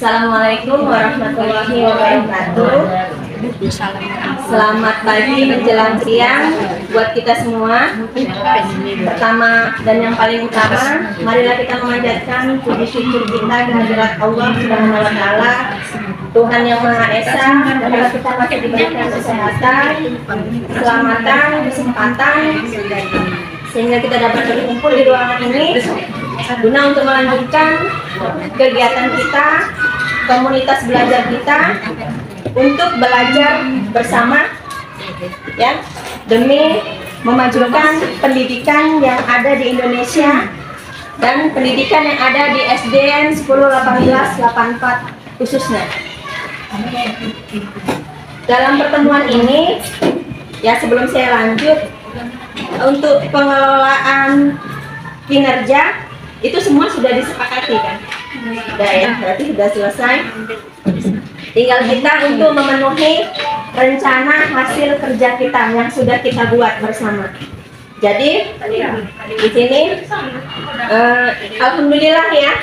Assalamualaikum warahmatullahi wabarakatuh. Selamat pagi menjelang siang buat kita semua. Pertama dan yang paling utama, marilah kita memanjatkan puji syukur kita kehadirat Allah Subhanahu wa Ta'ala, Tuhan yang Maha Esa, karena kita masih diberikan kesehatan, keselamatan, kesempatan, sehingga kita dapat berkumpul di ruangan ini guna untuk melanjutkan kegiatan kita, komunitas belajar kita, untuk belajar bersama ya, demi memajukan pendidikan yang ada di Indonesia dan pendidikan yang ada di SDN 101884 khususnya. Dalam pertemuan ini ya, sebelum saya lanjut, untuk pengelolaan kinerja itu semua sudah disepakati kan? Sudah ya, berarti sudah selesai. Tinggal kita untuk memenuhi rencana hasil kerja kita yang sudah kita buat bersama. Jadi di sini alhamdulillah ya,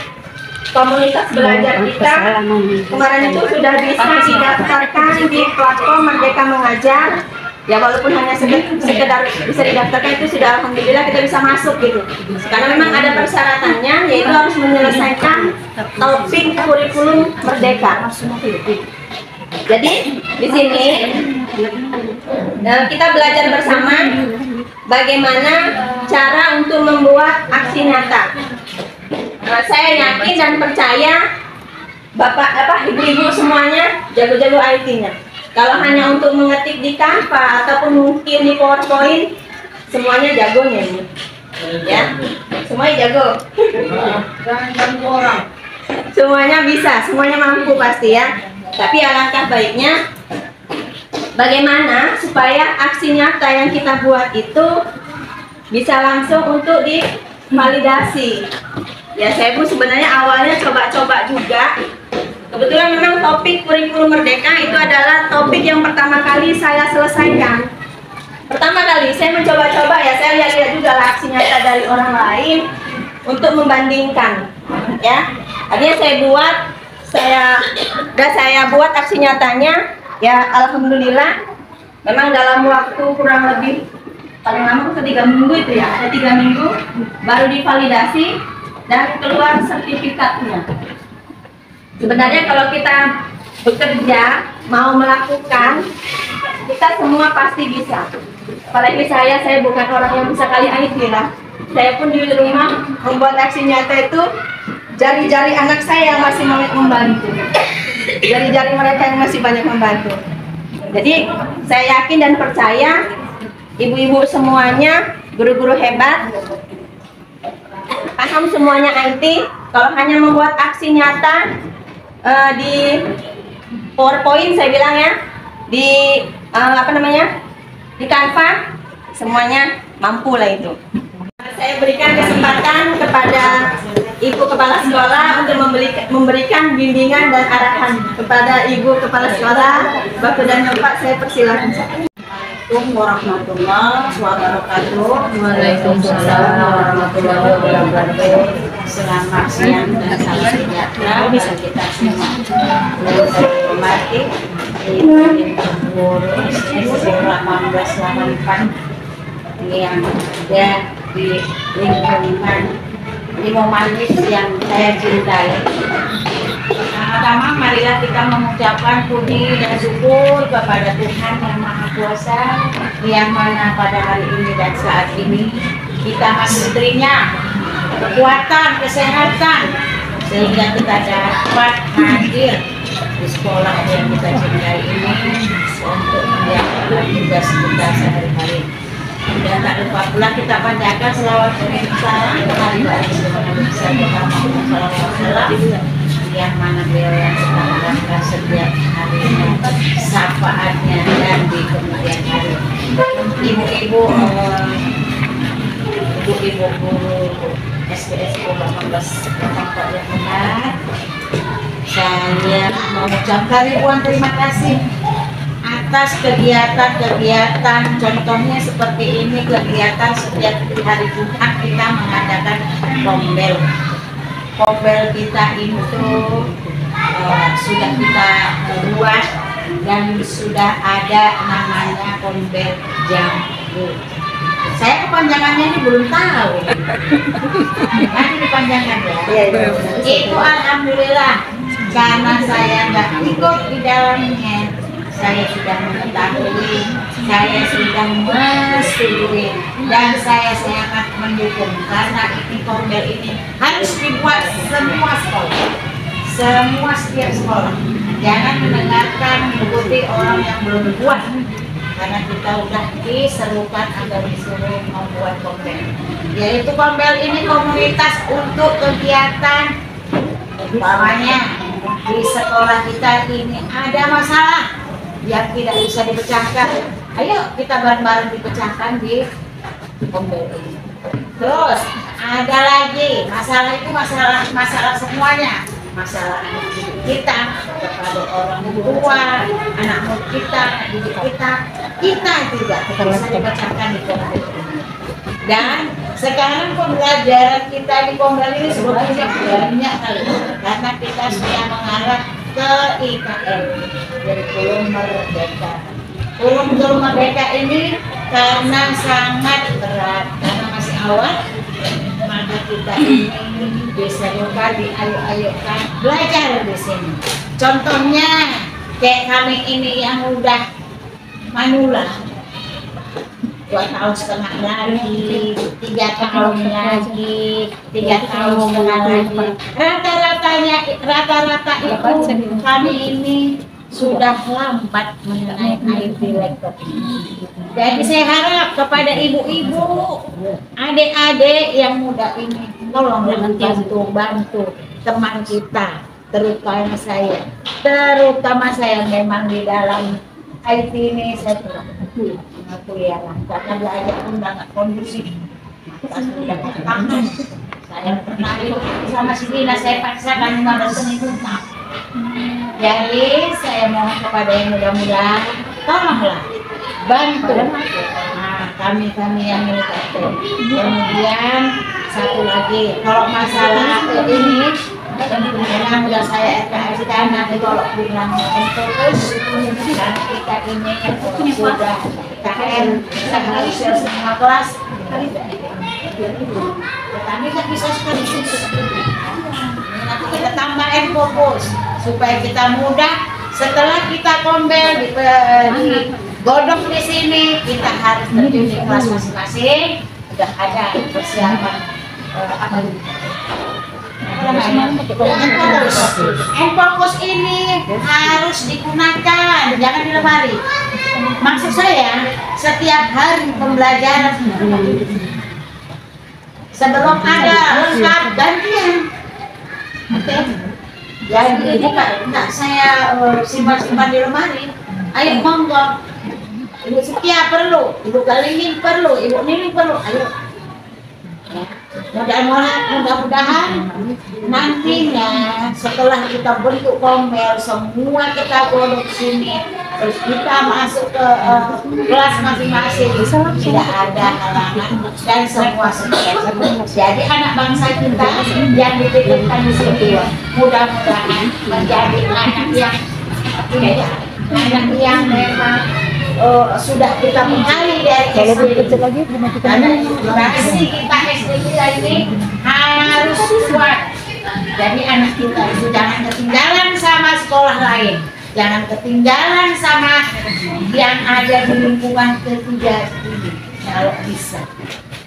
komunitas belajar kita kemarin itu sudah bisa didaftarkan di platform Merdeka Mengajar. Ya walaupun hanya sekedar bisa didaftarkan, itu sudah alhamdulillah kita bisa masuk gitu. Karena memang ada persyaratannya, yaitu harus menyelesaikan topik kurikulum Merdeka. Jadi di sini kita belajar bersama bagaimana cara untuk membuat aksi nyata. Saya yakin dan percaya ibu-ibu semuanya jago-jago IT-nya. Kalau hanya untuk mengetik di Canva ataupun mungkin di PowerPoint, semuanya jagonya ini. Ya, semuanya jago. Semuanya bisa, semuanya mampu pasti ya. Tapi alangkah baiknya bagaimana supaya aksi nyata yang kita buat itu bisa langsung untuk divalidasi. Ya, saya pun sebenarnya awalnya coba-coba juga. Kebetulan memang topik kurikulum Merdeka itu adalah topik yang pertama kali saya selesaikan. Pertama kali saya mencoba-coba ya, saya lihat-lihat juga aksi nyata dari orang lain untuk membandingkan. Ya, akhirnya saya buat aksi nyatanya. Ya, alhamdulillah. Memang dalam waktu kurang lebih paling lama 3 minggu itu ya, ada 3 minggu baru divalidasi dan keluar sertifikatnya. Sebenarnya kalau kita bekerja, mau melakukan, kita semua pasti bisa. Apalagi saya bukan orang yang bisa kali IT lah. Saya pun di rumah membuat aksi nyata itu, jari-jari anak saya yang masih membantu. Jari-jari mereka yang masih banyak membantu. Jadi saya yakin dan percaya ibu-ibu semuanya, guru-guru hebat, paham semuanya IT. Kalau hanya membuat aksi nyata di PowerPoint, saya bilang ya, di di Canva, semuanya mampu lah itu. Saya berikan kesempatan kepada Ibu Kepala Sekolah untuk memberikan bimbingan dan arahan kepada Ibu Kepala Sekolah. Bapak dan Bapak, saya persilakan. Assalamualaikum warahmatullahi wabarakatuh. Waalaikumsalam warahmatullahi wabarakatuh. Selamat siang dan salam sejahtera bisa kita semua. Hormati Ibu SDN 1884 yang ada di lingkungan Limau Manis yang saya cintai. Pertama, marilah kita mengucapkan puji dan syukur kepada Tuhan yang Maha Kuasa, yang mana pada hari ini dan saat ini kita masih diberinya kekuatan, kesehatan, sehingga kita dapat hadir di sekolah yang kita cintai ini untuk menjalankan tugas kita sehari-hari. Dan tak lupa pula kita panjatkan selawat dan salam kepada Nabi SAW, yang mana beliau yang kita harapkan setiap harinya, syafaatnya dan di kemudian hari. Ibu-ibu guru SPS 1884 yang benar, saya mengucapkan ribuan terima kasih atas kegiatan-kegiatan, contohnya seperti ini, kegiatan setiap hari Jumat kita mengadakan Pombel kita itu sudah kita buat dan sudah ada namanya kombel jambu. Saya kepanjangannya ini belum tahu. Nanti dipanjangkan ya. Itu alhamdulillah karena saya nggak ikut di dalamnya. Saya sudah mengetahui, saya sudah menyetujui, dan saya sangat mendukung karena ini kombel ini harus dibuat semua sekolah, semua setiap sekolah. Jangan mendengarkan mengikuti orang yang belum buat, karena kita udah diserukan agar disuruh membuat kombel. Yaitu kombel ini komunitas untuk kegiatan, umpamanya di sekolah kita ini ada masalah yang tidak bisa dipecahkan, ayo kita bareng-bareng dipecahkan di kombel ini. Terus ada lagi masalah itu masalah semuanya, masalah anak didik kita kepada orang tua, anak murid kita, anak didik kita juga bisa dipecahkan di kombel ini. Dan sekarang pembelajaran kita di kombel ini sebenarnya banyak kali karena kita sudah mengarah ke IKN, dari Kurikulum Merdeka. Kurikulum Merdeka ini karena sangat berat, karena masih awal, maka kita ini diserukan, diayu-ayukan belajar di sini. Contohnya kayak kami ini yang udah manula 2,5 tahun lagi, 3 tahun lagi, 3 tahun lagi. Rata-rata itu kami ini sudah lambat mengenai IT laptop. Jadi saya harap kepada ibu-ibu, adik-adik yang muda ini, tolonglah bantu teman kita, terutama saya memang di dalam IT ini saya aku ya lah, karena belajar pun nggak kondusif, maka sudah tangan. Saya pernah itu sama si Dina, saya paksakan 500 ribu. Jadi saya mohon kepada yang mudah-mudahan, tolonglah bantu. Nah, kami yang militan. Kemudian satu lagi, kalau masalah ini memang sudah saya RKS-kan, nanti kalau bilang fokus dan kita ini sudah KM seharusnya semua kelas tetapi kan bisa sekaligus nanti kita tambahin fokus supaya kita mudah setelah kita kombel di godok di sini, kita harus terjun di kelas masing-masing, sudah ada persiapan Enfokus ini harus digunakan, jangan di lemari. Maksud saya, setiap hari pembelajaran sebelum ada lengkap gantian. Oke. Jadi ini tak saya simpan di lemari. Ayo monggo. Ibu Setia perlu, Ibu Galingin perlu, Ibu Nini perlu. Ayo. Ya. Mudah-mudahan nantinya setelah kita bentuk kombel semua kita godok sini, terus kita masuk ke kelas masing-masing, tidak ada halangan dan semua sukses. Jadi anak bangsa kita yang dititipkan di sini mudah-mudahan menjadi anak yang memang sudah kita mengali dari SD. Karena generasi kita SD kita ini harus kuat. Jadi anak kita itu jangan ketinggalan sama sekolah lain, jangan ketinggalan sama yang ada di lingkungan ketiga ini kalau bisa.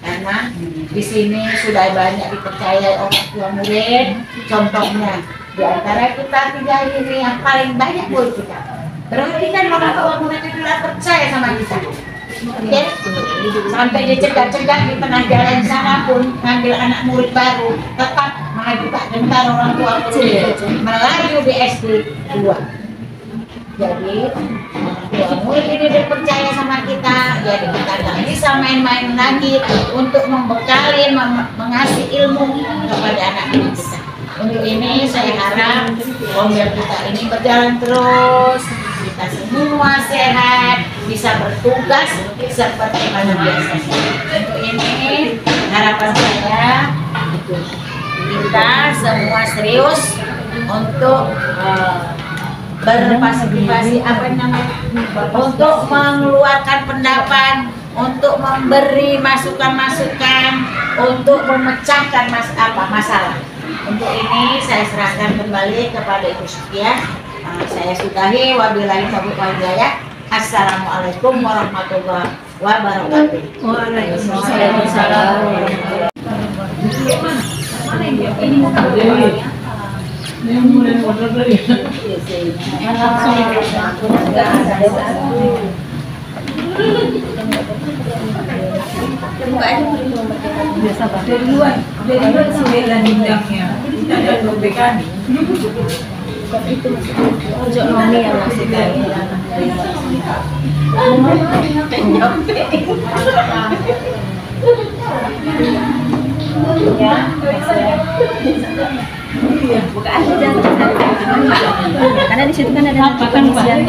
Karena di sini sudah banyak dipercaya orang tua murid. Contohnya di antara kita tiga ini yang paling banyak murid kita. Berarti kan orang tua murid itu tidak percaya sama kita. Oke? Sampai dicegah-cegah di tengah jalan sana pun ngambil anak murid baru tetap maju Pak Gentar orang tua murid melaju di SD 2. Jadi orang tua murid ini dipercaya sama kita, jadi kita nggak bisa main-main lagi untuk membekali, mengasih ilmu kepada anak kita. Untuk ini saya harap kombel kita ini berjalan terus, kita semua sehat, bisa bertugas seperti pada biasanya. Untuk ini harapan saya kita semua serius untuk berpartisipasi untuk mengeluarkan pendapat, untuk memberi masukan-masukan, untuk memecahkan masalah. Untuk ini saya serahkan kembali kepada Ibu Sukiah. Saya sudahi, wabillahi taufiq wal hidayah. Assalamualaikum warahmatullahi wabarakatuh. Waalaikumsalam. Dari luar sembilan bidangnya ada perbedaan. Ojo nomi yang masih buka aja karena di situ kan ada nanti pengisian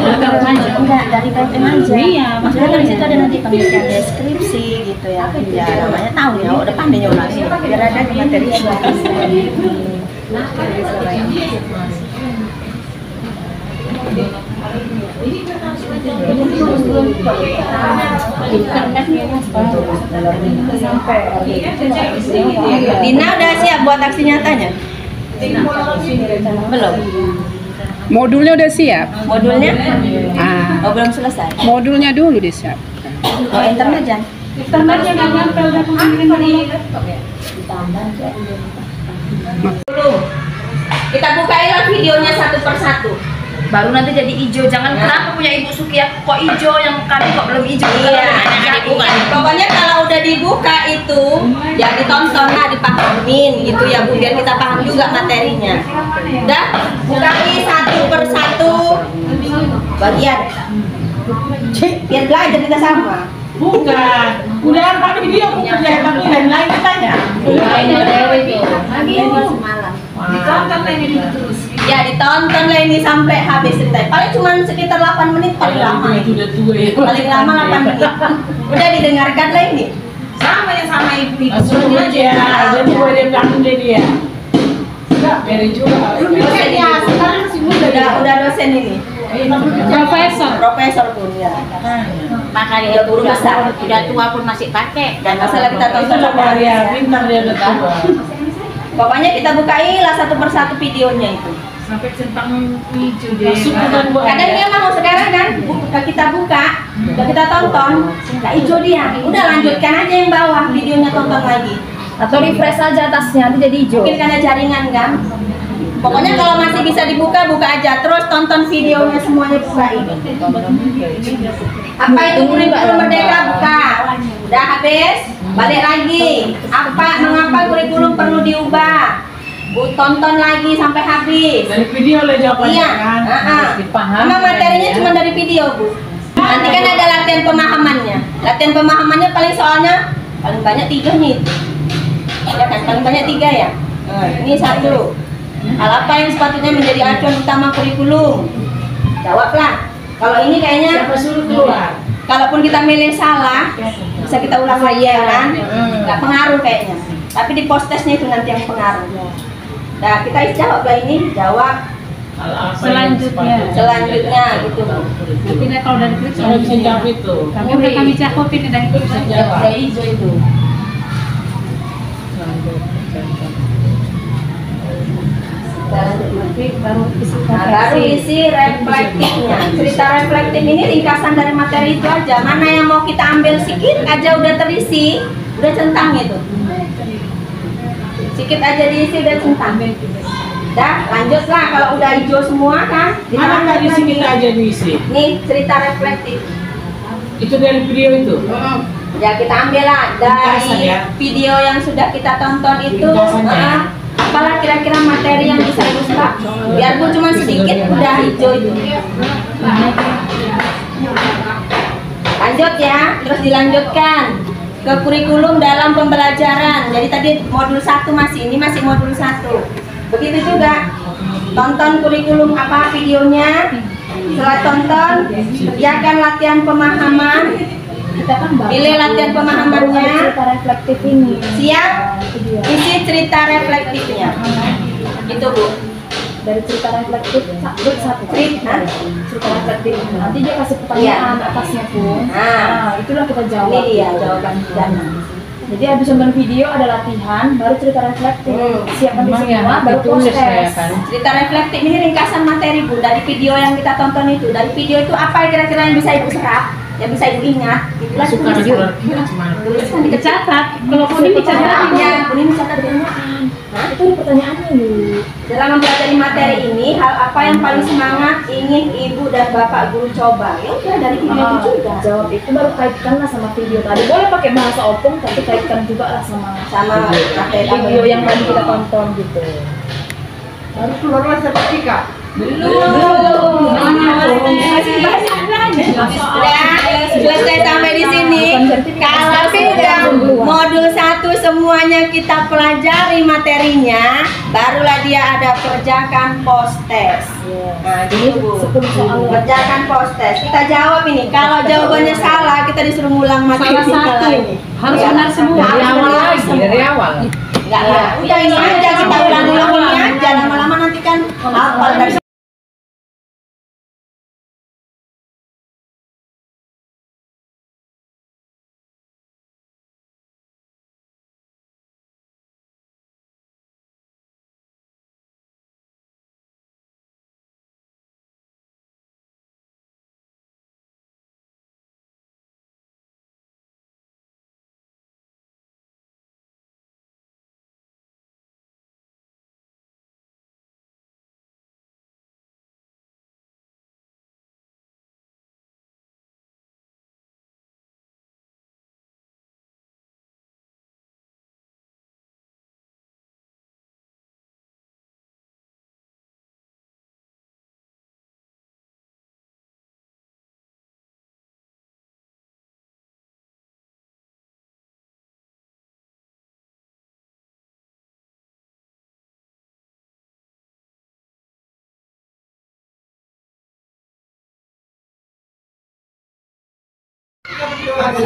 enggak dari PPM aja. Iya, maksudnya kan di situ ada nanti pengisian deskripsi gitu ya. Ya namanya tahu ya, udah pandai nyoba sih. Biar ada materi yang Dina udah siap buat aksi nyatanya? Belum. Modulnya udah siap? Modulnya? Ah, Oh, belum selesai. modulnya dulu disiap. Oh, internet Jan. Internet yang nggak nyampe udah pengiriman di laptop ya. Belum. Kita bukailah videonya satu persatu. Baru nanti jadi hijau. Jangan kenapa punya Ibu Sukiah kok hijau, yang kami kok belum hijau. Iya, pokoknya kalau udah dibuka itu ya ditonton lah, dipahamin gitu ya Bu, biar kita paham juga materinya. Udah, bukai satu persatu bagian. Biar belajar kita sama. Bukan, udah pakai video bukan yang pakai lain katanya. Ditonton lagi terus. Ya ditonton lah ini sampai habis cerita. Paling cuma sekitar 8 menit paling lama. Udah tua ya. Paling lama 8 menit. Udah didengarkan lah ini. Sama yang sama ibu itu. Aja jadi boleh belakang jadi ya. Enggak, beri juga. Ya, sekarang masih muda. Udah dosen ini. Profesor pun ya. Makanya itu udah tua pun masih pakai. Dan masalah kita tonton Ya, pintar dia udah tua. Pokoknya kita bukai lah satu persatu videonya itu. Sampai centang hijau deh. Kadang dia mau sekarang kan, kita buka, udah kita tonton, nggak hijau dia. Udah lanjutkan aja yang bawah, videonya tonton lagi. Atau refresh aja atasnya nanti jadi hijau. Mungkin karena jaringan kan. Pokoknya kalau masih bisa dibuka, buka aja. Terus tonton videonya semuanya bukain. Apa itu kurikulum merdeka? Buka. Udah habis, balik lagi. Mengapa kurikulum perlu diubah? Bu, tonton lagi sampai habis. Dari video lah jawabannya Iya. kan. Dipahami. Emang materinya cuma dari video Bu. Nanti kan ada latihan pemahamannya. Latihan pemahamannya paling banyak 3 nih. Ya kan, paling banyak 3 ya. Nah, ini 1. Hal apa yang sepatutnya menjadi acuan utama kurikulum? Jawablah. Kalau ini kayaknya Siapa suruh keluar? kalaupun kita milih salah, bisa kita ulang lagi ya kan? Nggak pengaruh kayaknya. Tapi di post testnya itu nanti yang pengaruh. Nah, kita jawablah ini, jawab Selanjutnya gitu. Nanti kalau dari klik saya bisa jawab itu. Kami udah kami cakup ini dari klik Jawab dari hijau itu. Baru isi reflektifnya. Cerita reflektif ini ringkasan dari materi itu aja. Mana yang mau kita ambil sedikit aja udah terisi, udah centang itu. Sedikit aja diisi udah centang. Dah, lanjutlah kalau udah hijau semua kan. Mana nggak diisi kita aja diisi? Nih cerita reflektif. Itu dari video itu. Ya kita ambil lah Ringkasan, dari ya? video yang sudah kita tonton itu. Ringkasannya. Apalah kira-kira materi yang bisa dibuka. Biarpun cuma sedikit udah hijau itu. Lanjut ya, terus dilanjutkan ke kurikulum dalam pembelajaran. Jadi tadi modul 1 ini masih modul 1. Begitu juga tonton kurikulum apa videonya. Setelah tonton, kerjakan latihan pemahaman. Pilih latihan pemahamannya. reflektif ini. Siap? Isi cerita reflektifnya. Itu Bu. dari cerita reflektif satu cerita reflektif nanti dia kasih pertanyaan atasnya pun. Nah, itulah kita jawab. Ini dia jawaban kita. Jadi habis nonton video ada latihan, baru cerita reflektif. Siapkan di semua, baru proses. Cerita reflektif ini ringkasan materi Bu dari video yang kita tonton itu. Dari video itu apa kira-kira yang bisa Ibu serap, yang bisa Ibu ingat? Itulah tuliskan dicatat. Kalau kuning dicatat ya, kuning dicatat dengan Itu ada pertanyaannya nih. dalam mempelajari materi ini, hal apa yang paling semangat ingin Ibu dan Bapak guru coba? Ya udah dari video itu juga. Jawab itu baru kaitkanlah sama video tadi. Boleh pakai bahasa opung, tapi kaitkan juga lah sama materi video yang tadi kita tonton gitu. Baru keluarlah seperti Kak. Selesai sampai di sini. Kalau sudah modul 1 semuanya kita pelajari materinya, barulah dia ada kerjakan post test. Nah, gini Bu. Kerjakan post test. Kita jawab ini. Kalau jawabannya salah, kita disuruh ngulang materi lagi. Harus benar semua. Dari awal. Enggak lah. Udah ini aja kita ulang-ulang ini aja. Lama-lama nanti kan hafal dari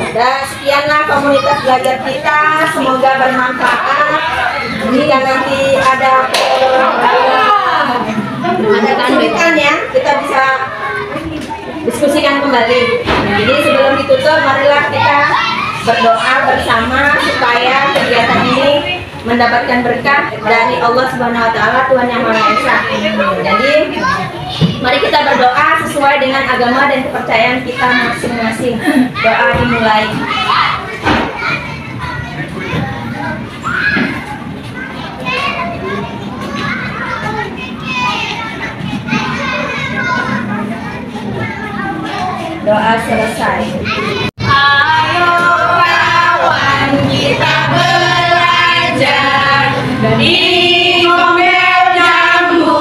Dan sekianlah komunitas belajar kita, semoga bermanfaat. Jika nanti ada kesulitan ya, kita bisa diskusikan kembali. Jadi sebelum ditutup, marilah kita berdoa bersama supaya kegiatan ini mendapatkan berkah dari Allah Subhanahu wa taala, Tuhan yang Maha Esa. Jadi mari kita berdoa sesuai dengan agama dan kepercayaan kita masing-masing. Doa dimulai. Doa selesai. Ayo kawan, kita belajar dari Ngomel Jambu.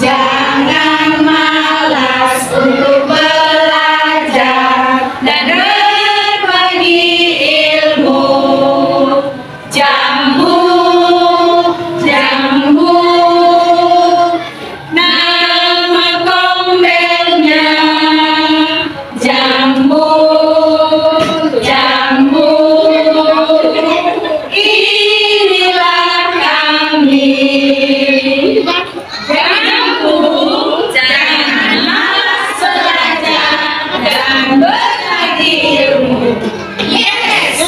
Jangan malas untuk belajar dan berbagi ilmu. Jambu, jambu, nama kombelnya. Jambu, jambu, inilah kami. Jambu, jangan malas belajar dan berbagi ilmu. Yes.